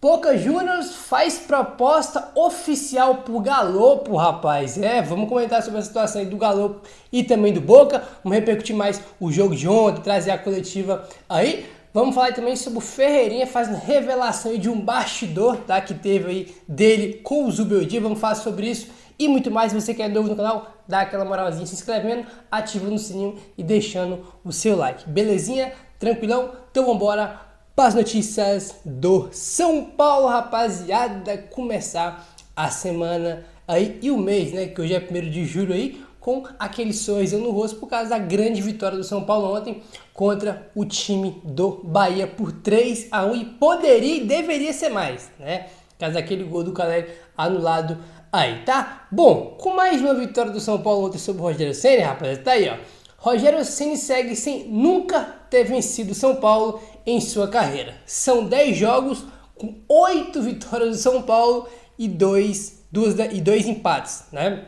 Boca Juniors faz proposta oficial pro Galopo, rapaz. Vamos comentar sobre a situação aí do Galopo e também do Boca. Vamos repercutir mais o jogo de ontem, trazer a coletiva aí. Vamos falar também sobre o Ferreirinha fazendo revelação aí de um bastidor, tá, que teve aí dele com o Zubeldia. Vamos falar sobre isso e muito mais. Se você que é novo no canal, dá aquela moralzinha se inscrevendo, ativando o sininho e deixando o seu like. Belezinha? Tranquilão? Então vamos embora para as notícias do São Paulo, rapaziada. Começar a semana aí e o mês, né, que hoje é 1º de julho aí, com aquele sorriso no rosto por causa da grande vitória do São Paulo ontem contra o time do Bahia por 3-1 e poderia e deveria ser mais, né, por causa daquele gol do Caleri anulado aí, tá? Bom, com mais uma vitória do São Paulo ontem sobre o Rogério Ceni, rapaziada, tá aí, ó. Rogério Ceni segue sem nunca ter vencido o São Paulo em sua carreira. São 10 jogos com 8 vitórias do São Paulo e 2 empates, né?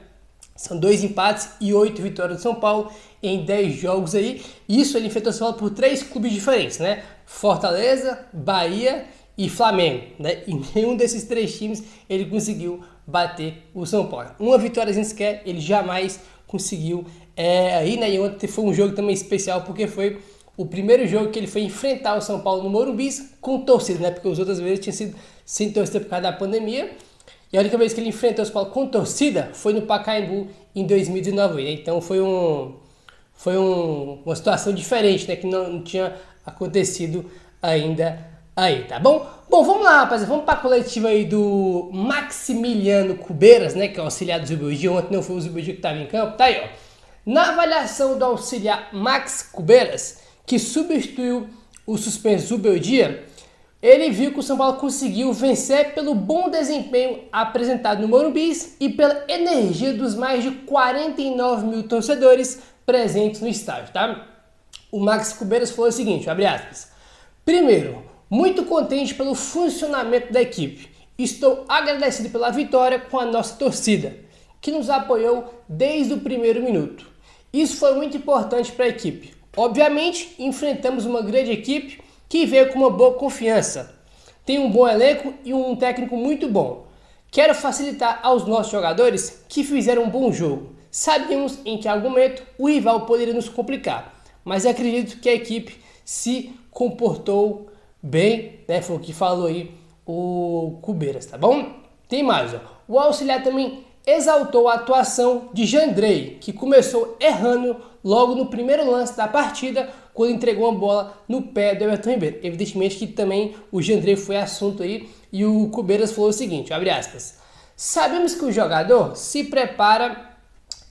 São 2 empates e 8 vitórias do São Paulo em 10 jogos aí. Isso ele enfrentou o São Paulo por 3 clubes diferentes, né? Fortaleza, Bahia e Flamengo, né? E nenhum desses 3 times ele conseguiu bater o São Paulo. Uma vitória sequer ele jamais conseguiu aí, né? E ontem foi um jogo também especial porque foi o primeiro jogo que ele foi enfrentar o São Paulo no Morumbi com torcida, né? Porque as outras vezes tinha sido sem torcida por causa da pandemia. E a única vez que ele enfrentou o São Paulo com torcida foi no Pacaembu em 2019. Né? Então foi uma situação diferente, né? Que não tinha acontecido ainda aí, tá bom? Bom, vamos lá, rapaziada. Vamos para a coletiva aí do Maximiliano Cubeiras, né? Que é o auxiliar do Zubeldia. Ontem não foi o Zubeldia que estava em campo. Tá aí, ó. Na avaliação do auxiliar Max Cubeiras, que substituiu o suspenso Zubeldia, ele viu que o São Paulo conseguiu vencer pelo bom desempenho apresentado no Morumbi e pela energia dos mais de 49 mil torcedores presentes no estádio, tá? O Max Cubeiras falou o seguinte, abre aspas: primeiro, muito contente pelo funcionamento da equipe. Estou agradecido pela vitória com a nossa torcida, que nos apoiou desde o primeiro minuto. Isso foi muito importante para a equipe. Obviamente, enfrentamos uma grande equipe que veio com uma boa confiança. Tem um bom elenco e um técnico muito bom. Quero facilitar aos nossos jogadores que fizeram um bom jogo. Sabíamos em que algum momento o rival poderia nos complicar, mas acredito que a equipe se comportou bem, né? Foi o que falou aí o Cubeiras, tá bom? Tem mais, ó. O auxiliar também exaltou a atuação de Jandrei, que começou errando logo no primeiro lance da partida, quando entregou uma bola no pé do Everton Ribeiro. Evidentemente que também o Jandrei foi assunto aí, e o Cubeiras falou o seguinte, abre aspas: sabemos que o jogador se prepara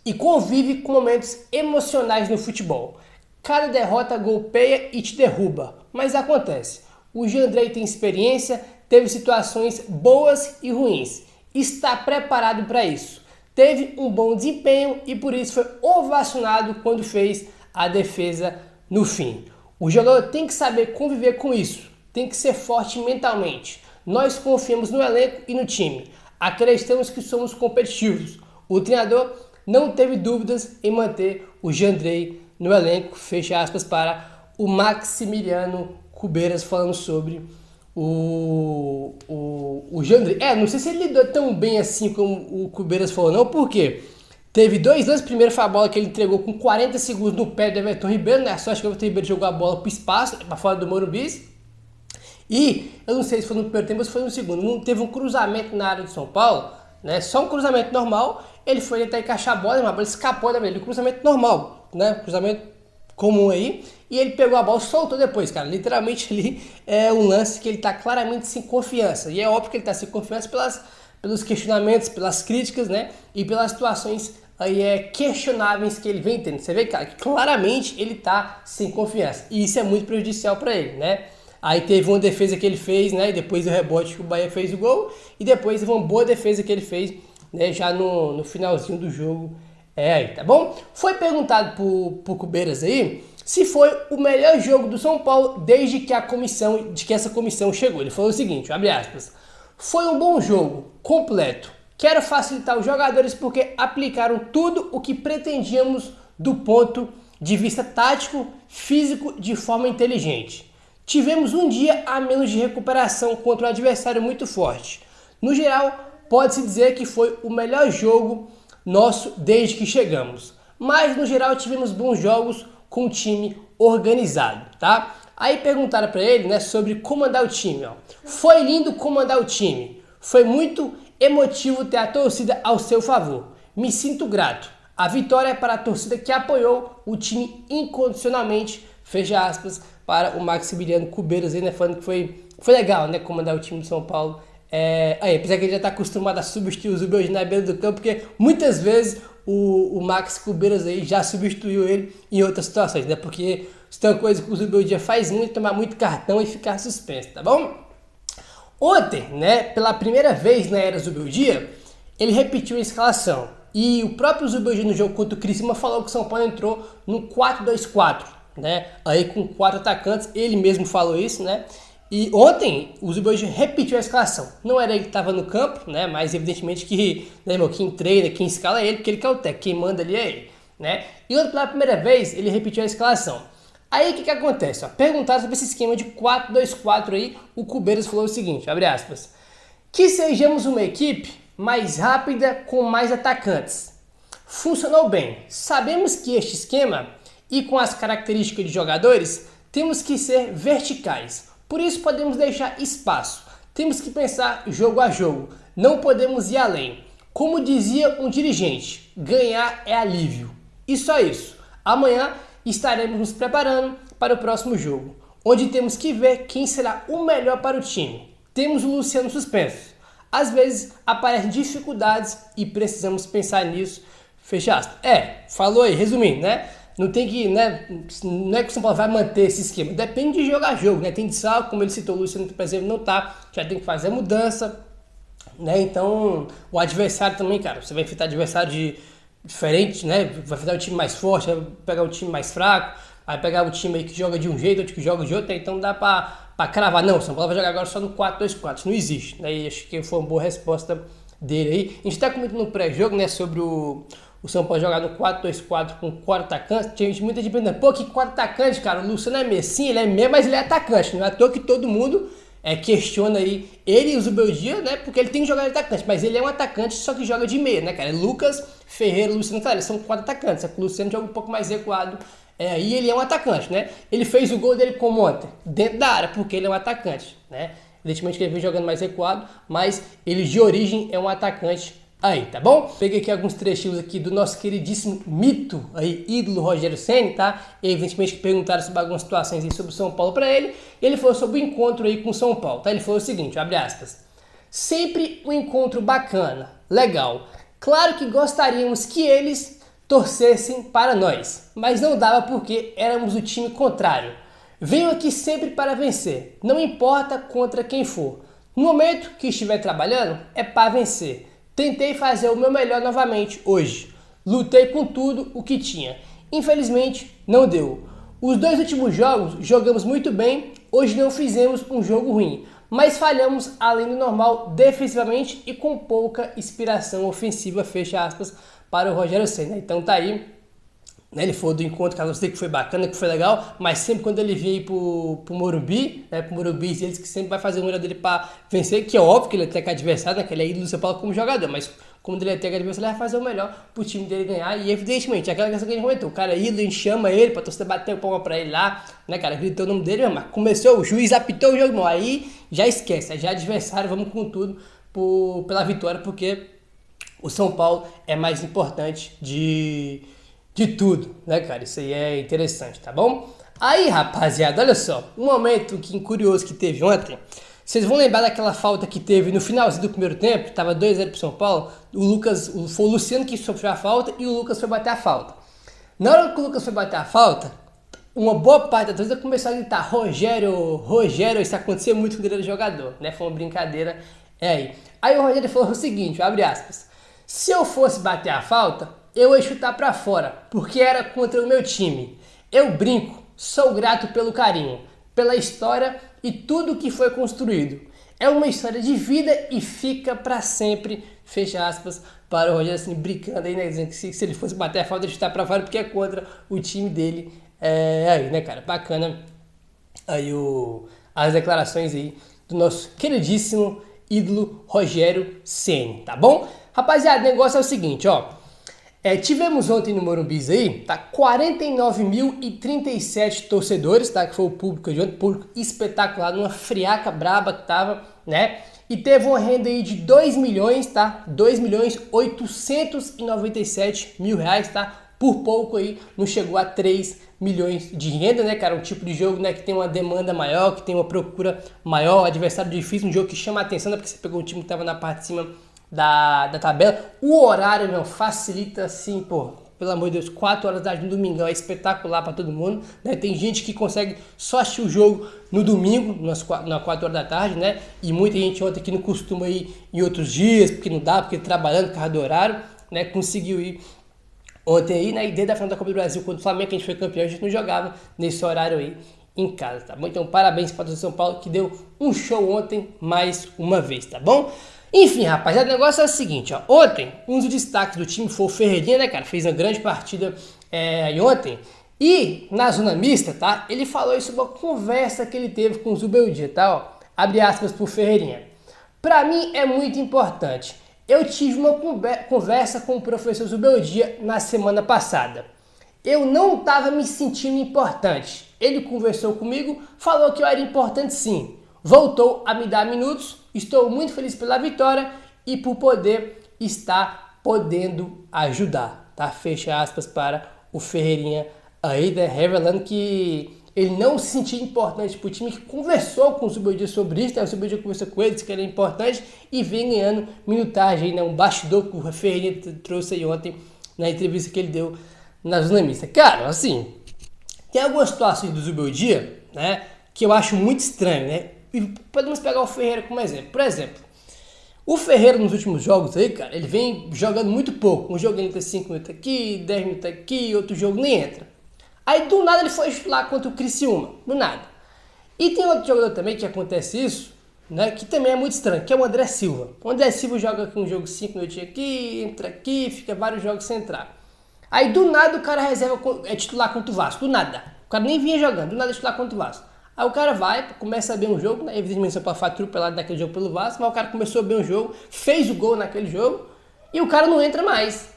e convive com momentos emocionais no futebol. Cada derrota golpeia e te derruba, mas acontece. O Jandrei tem experiência, teve situações boas e ruins. Está preparado para isso. Teve um bom desempenho e por isso foi ovacionado quando fez a defesa no fim. O jogador tem que saber conviver com isso, tem que ser forte mentalmente. Nós confiamos no elenco e no time. Acreditamos que somos competitivos. O treinador não teve dúvidas em manter o Jandrei no elenco. Fecha aspas para o Maximiliano Cubeiras falando sobre o Jandrei. Não sei se ele lidou tão bem assim como o Cubeiras falou, não, porque teve 2 lances. Primeiro foi a bola que ele entregou com 40 segundos no pé do Everton Ribeiro, né? Só acho que o Everton Ribeiro jogou a bola pro espaço, para fora do Morumbi. E eu não sei se foi no primeiro tempo ou se foi no segundo. Não teve um cruzamento na área do São Paulo, né? Só um cruzamento normal. Ele foi tentar encaixar a bola, mas a bola escapou da dele. Cruzamento normal, né? Cruzamento comum aí, e ele pegou a bola e soltou depois, cara. Literalmente ali é um lance que ele tá claramente sem confiança, e é óbvio que ele tá sem confiança pelos questionamentos, pelas críticas, né, e pelas situações aí questionáveis que ele vem tendo. Você vê, cara, que claramente ele tá sem confiança, e isso é muito prejudicial para ele, né. Aí teve uma defesa que ele fez, né, e depois do rebote que o Bahia fez o gol, e depois teve uma boa defesa que ele fez, né, já no finalzinho do jogo. Aí, tá bom? Foi perguntado por Cubeiras aí se foi o melhor jogo do São Paulo desde que essa comissão chegou. Ele falou o seguinte, abre aspas: foi um bom jogo, completo. Quero facilitar os jogadores porque aplicaram tudo o que pretendíamos do ponto de vista tático, físico, de forma inteligente. tivemos um dia a menos de recuperação contra um adversário muito forte. No geral, pode-se dizer que foi o melhor jogo nosso desde que chegamos. Mas no geral tivemos bons jogos com o time organizado, tá? Aí perguntaram para ele, né, sobre comandar o time, ó. Foi lindo comandar o time. Foi muito emotivo ter a torcida ao seu favor. Me sinto grato. A vitória é para a torcida que apoiou o time incondicionalmente. Fecha aspas para o Maximiliano Cubeiras aí, né, falando que foi legal, né, comandar o time do São Paulo. Apesar que ele já está acostumado a substituir o Zubeldia na beira do campo, porque muitas vezes o Max Cubeiras aí já substituiu ele em outras situações, né? Porque isso é uma coisa que o Zubeldia faz muito, tomar muito cartão e ficar suspenso, tá bom? Ontem, né, pela primeira vez na era Zubeldia, ele repetiu a escalação. E o próprio Zubeldia no jogo contra o Criciúma falou que o São Paulo entrou no 4-2-4, né? Aí com 4 atacantes, ele mesmo falou isso, né? E ontem o Zubeldia repetiu a escalação. Não era ele que estava no campo, né? Mas evidentemente que, né, quem treina, quem escala é ele, porque ele que é o técnico, quem manda ali é ele, né? E ontem pela primeira vez ele repetiu a escalação. Aí o que acontece? Ó, perguntaram sobre esse esquema de 4-2-4 aí, o Cubeiras falou o seguinte, abre aspas, que sejamos uma equipe mais rápida com mais atacantes. Funcionou bem. Sabemos que este esquema e com as características de jogadores temos que ser verticais. Por isso podemos deixar espaço. Temos que pensar jogo a jogo. Não podemos ir além. Como dizia um dirigente, ganhar é alívio. E só isso. Amanhã estaremos nos preparando para o próximo jogo, onde temos que ver quem será o melhor para o time. Temos o Luciano suspenso. Às vezes aparecem dificuldades e precisamos pensar nisso. Fecha aspas. Falou aí, resumindo, né? Não tem que, né? Não é que o São Paulo vai manter esse esquema. Depende de jogo a jogo, né? Tem de salvo, como ele citou, o Luciano, por exemplo, não tá. Já tem que fazer a mudança, né? Então, o adversário também, cara. Você vai enfrentar adversário diferente, né? Vai enfrentar o time mais forte, vai pegar o time mais fraco, vai pegar o time aí que joga de um jeito, outro que joga de outro. Então, dá pra cravar. Não, o São Paulo vai jogar agora só no 4-2-4. Isso não existe, né? E acho que foi uma boa resposta dele aí. A gente tá comentando no pré-jogo, né? Sobre o São Paulo jogar no 4-2-4 com 4 atacantes. Tinha muita gente perguntando, pô, que 4 atacantes, cara? O Luciano é meio, sim, ele é meio, mas ele é atacante. Não é à toa que todo mundo questiona aí ele e o Zubeldia, né? Porque ele tem que jogar de atacante, mas ele é um atacante só que joga de meia, né, cara? Lucas, Ferreira, Luciano, claro, eles são 4 atacantes. Só que o Luciano joga um pouco mais recuado. E ele é um atacante, né? Ele fez o gol dele como ontem, dentro da área, porque ele é um atacante, né? Evidentemente que ele vem jogando mais recuado, mas ele de origem é um atacante aí, tá bom? Peguei aqui alguns trechinhos aqui do nosso queridíssimo mito aí, ídolo Rogério Ceni, tá? E evidentemente que perguntaram sobre algumas situações aí sobre o São Paulo para ele. Ele falou sobre o encontro aí com o São Paulo, tá? Ele falou o seguinte, abre aspas. Sempre um encontro bacana, legal. Claro que gostaríamos que eles torcessem para nós, mas não dava porque éramos o time contrário. Venho aqui sempre para vencer, não importa contra quem for. No momento que estiver trabalhando, é para vencer. Tentei fazer o meu melhor novamente hoje. Lutei com tudo o que tinha. Infelizmente, não deu. Os 2 últimos jogos jogamos muito bem. Hoje não fizemos um jogo ruim, mas falhamos além do normal defensivamente e com pouca inspiração ofensiva, fecha aspas, para o Rogério Ceni. Então tá aí, né, ele falou do encontro, que foi bacana, que foi legal, mas sempre quando ele vem pro Morumbi, né, pro Morumbi, eles que sempre vai fazer o melhor dele para vencer, que é óbvio que ele é técnico adversário, né, que ele é ídolo do São Paulo como jogador, mas como ele é técnico adversário, ele vai fazer o melhor pro time dele ganhar, e evidentemente, aquela questão que a gente comentou, o cara é ídolo, a gente chama ele pra torcida bater o palma pra ele lá, né, cara, gritou o nome dele, mas começou, o juiz apitou o jogo, aí já esquece, já é adversário, vamos com tudo pela vitória, porque o São Paulo é mais importante de tudo, né, cara? Isso aí é interessante, tá bom? Aí, rapaziada, olha só, um momento curioso que teve ontem. Vocês vão lembrar daquela falta que teve no finalzinho do primeiro tempo, tava 2-0 pro São Paulo. Foi o Luciano que sofreu a falta e o Lucas foi bater a falta. Na hora que o Lucas foi bater a falta, uma boa parte da torcida começou a gritar: Rogério, Rogério, isso acontecia muito quando ele era jogador, né? Foi uma brincadeira aí. Aí o Rogério falou o seguinte, abre aspas: se eu fosse bater a falta, eu ia chutar pra fora, porque era contra o meu time. Eu brinco, sou grato pelo carinho, pela história e tudo que foi construído. É uma história de vida e fica pra sempre, fecha aspas, para o Rogério, assim, brincando aí, né, dizendo que se ele fosse bater a falta, ele ia chutar pra fora, porque é contra o time dele. Aí, né, cara, bacana aí as declarações aí do nosso queridíssimo ídolo Rogério Ceni, tá bom? Rapaziada, o negócio é o seguinte, ó. Tivemos ontem no Morumbi aí, tá? 49.037 torcedores, tá? Que foi o público de ontem, público espetacular, numa friaca braba que tava, né? E teve uma renda aí de 2 milhões, tá? 2.897.000 reais, tá? Por pouco aí, não chegou a 3 milhões de renda, né, cara? Um tipo de jogo, né, que tem uma demanda maior, que tem uma procura maior, adversário difícil, um jogo que chama a atenção, né, porque você pegou um time que tava na parte de cima da tabela. O horário, meu, facilita assim, pô, pelo amor de Deus, 4 horas da tarde no domingão é espetacular para todo mundo, né? Tem gente que consegue só assistir o jogo no domingo, nas 4 horas da tarde, né? E muita gente ontem que não costuma ir em outros dias, porque não dá, porque trabalhando por causa do horário, né? Conseguiu ir ontem aí, né? E desde a final da Copa do Brasil, quando o Flamengo que a gente foi campeão, a gente não jogava nesse horário aí em casa, tá bom? Então parabéns para o São Paulo que deu um show ontem mais uma vez, tá bom? Enfim, rapaziada, o negócio é o seguinte, ó. Ontem, um dos destaques do time foi o Ferreirinha, né, cara? Fez uma grande partida ontem. E na zona mista, tá? Ele falou isso uma conversa que ele teve com o Zubeldia, tá? Ó, abre aspas pro Ferreirinha. Pra mim é muito importante. Eu tive uma conversa com o professor Zubeldia na semana passada. Eu não estava me sentindo importante. Ele conversou comigo, falou que eu era importante sim. Voltou a me dar minutos, estou muito feliz pela vitória e por poder estar podendo ajudar, tá? Fecha aspas para o Ferreirinha aí, né? Revelando que ele não se sentia importante para o time, que conversou com o Zubeldia sobre isso, né? O Zubeldia conversou com ele, disse que era importante e vem ganhando minutagem aí, né? Um bastidor que o Ferreirinha trouxe aí ontem na entrevista que ele deu na zona mista. Cara, assim, tem algumas situações do Zubeldia, né, que eu acho muito estranho, né? E podemos pegar o Ferreira como exemplo. Por exemplo, o Ferreira nos últimos jogos aí, cara, ele vem jogando muito pouco. Um jogo ele entra 5 minutos aqui, 10 minutos aqui, outro jogo nem entra. Aí do nada ele foi lá contra o Criciúma, do nada. E tem outro jogador também que acontece isso, né, que também é muito estranho, que é o André Silva. O André Silva joga aqui um jogo 5 minutos aqui, entra aqui, fica vários jogos sem entrar. Aí do nada o cara reserva, é titular contra o Vasco, do nada. O cara nem vinha jogando, do nada é titular contra o Vasco. Aí o cara vai, começa a ver um jogo, né? Evidentemente só para fatura pelado naquele jogo pelo Vasco, mas o cara começou a ver um jogo, fez o gol naquele jogo e o cara não entra mais.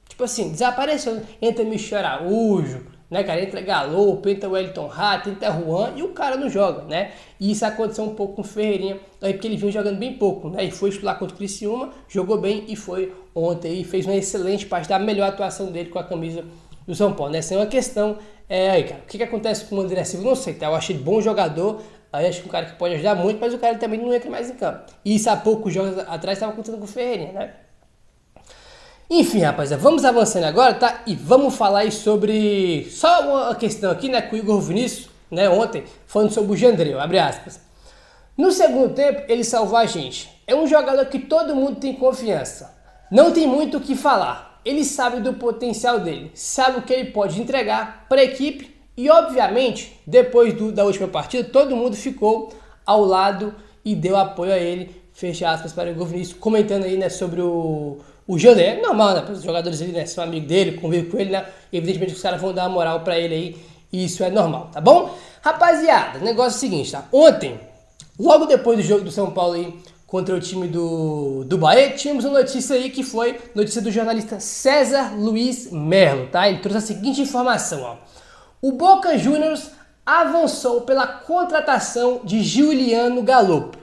Tipo assim, desapareceu. Entra Michel Araújo, né, cara? Entra Galopo, entra Wellington Rato, entra Juan e o cara não joga, né? E isso aconteceu um pouco com o Ferreirinha, aí porque ele vinha jogando bem pouco, né? E foi titular contra o Criciúma, jogou bem e foi ontem e fez uma excelente partida, a melhor atuação dele com a camisa do São Paulo, né? Essa é uma questão. Aí, cara, o que acontece com o André Silva? Não sei, tá? Eu achei ele bom jogador, aí acho que um cara que pode ajudar muito, mas o cara também não entra mais em campo. E isso há poucos jogos atrás estava acontecendo com o Ferreirinha, né? Enfim, rapaziada, vamos avançando agora, tá? E vamos falar aí sobre... Só uma questão aqui, né? Com o Igor Vinícius, né? Ontem, falando sobre o Jandreu, abre aspas. No segundo tempo, ele salvou a gente. É um jogador que todo mundo tem confiança. Não tem muito o que falar. Ele sabe do potencial dele, sabe o que ele pode entregar para a equipe e, obviamente, depois da última partida, todo mundo ficou ao lado e deu apoio a ele. Fecha aspas para o Igor Vinícius, comentando aí, né, sobre o Jandreu. É normal, né, os jogadores ali, né, são amigos dele, convivem com ele, né, evidentemente os caras vão dar uma moral para ele aí e isso é normal, tá bom? Rapaziada, o negócio é o seguinte, tá? Ontem, logo depois do jogo do São Paulo aí, contra o time do Bahia, tínhamos uma notícia aí que foi notícia do jornalista César Luiz Merlo, tá? Ele trouxe a seguinte informação, ó. O Boca Juniors avançou pela contratação de Giuliano Galopo.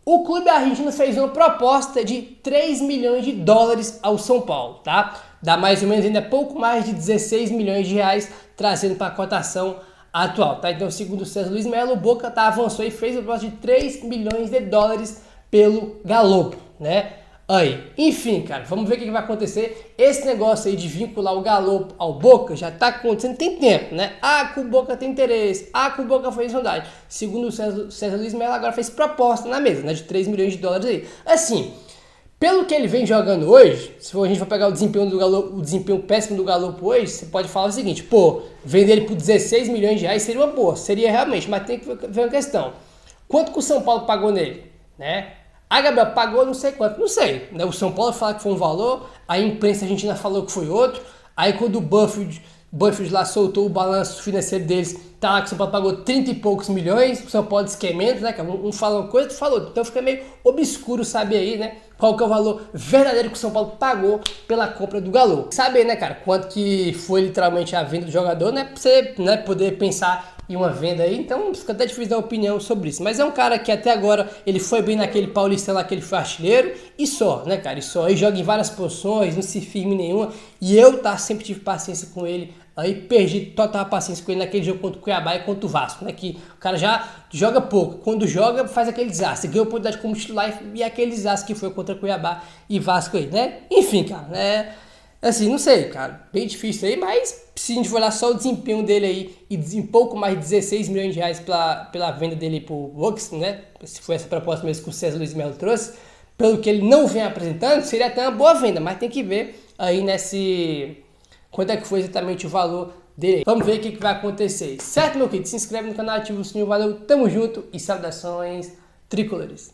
O clube argentino fez uma proposta de 3 milhões de dólares ao São Paulo, tá? Dá mais ou menos ainda pouco mais de 16 milhões de reais, trazendo para a cotação atual, tá? Então, segundo o César Luiz Merlo, o Boca avançou e fez uma proposta de 3 milhões de dólares pelo Galopo, né? Aí, enfim, cara, vamos ver o que vai acontecer. Esse negócio aí de vincular o Galopo ao Boca já tá acontecendo tem tempo, né? Que o Boca tem interesse, que o Boca fez sondagem. Segundo o César Luiz Melo, agora fez proposta na mesa, né? De 3 milhões de dólares aí. Assim, pelo que ele vem jogando hoje, se a gente for pegar o desempenho do Galopo, o desempenho péssimo do Galopo hoje, você pode falar o seguinte, pô, vender ele por 16 milhões de reais seria uma boa, seria realmente, mas tem que ver uma questão. Quanto que o São Paulo pagou nele, né? Gabriel pagou não sei quanto, não sei, né? O São Paulo fala que foi um valor, a imprensa argentina falou que foi outro, aí quando o Banfield Banfield lá soltou o balanço financeiro deles, tá lá que o São Paulo pagou 30 e poucos milhões, o São Paulo de esquementos, né, cara? Um fala uma coisa, outro falou, então fica meio obscuro saber aí, né, qual que é o valor verdadeiro que o São Paulo pagou pela compra do Galo. Saber, né, cara, quanto que foi literalmente a venda do jogador, né, pra você, né, poder pensar em uma venda aí, então fica até difícil dar opinião sobre isso. Mas é um cara que até agora ele foi bem naquele Paulista lá que ele foi artilheiro e só, né, cara, e só. Aí joga em várias posições, não se firme nenhuma. E eu sempre tive paciência com ele. Aí perdi total paciência com ele naquele jogo contra o Cuiabá e contra o Vasco, né? Que o cara já joga pouco. Quando joga, faz aquele desastre. Ganhou oportunidade como titular e aquele desastre que foi contra Cuiabá e Vasco aí, né? Enfim, cara, né? Assim, não sei, cara. Bem difícil aí, mas se a gente for olhar só o desempenho dele aí e um pouco mais de 16 milhões de reais pela venda dele pro Bucks, né? Se foi essa proposta mesmo que o César Luiz Melo trouxe, pelo que ele não vem apresentando, seria até uma boa venda, mas tem que ver aí quanto é que foi exatamente o valor dele. Vamos ver o que vai acontecer. Certo, meu querido? Se inscreve no canal, ativa o sininho. Valeu, tamo junto e saudações tricolores.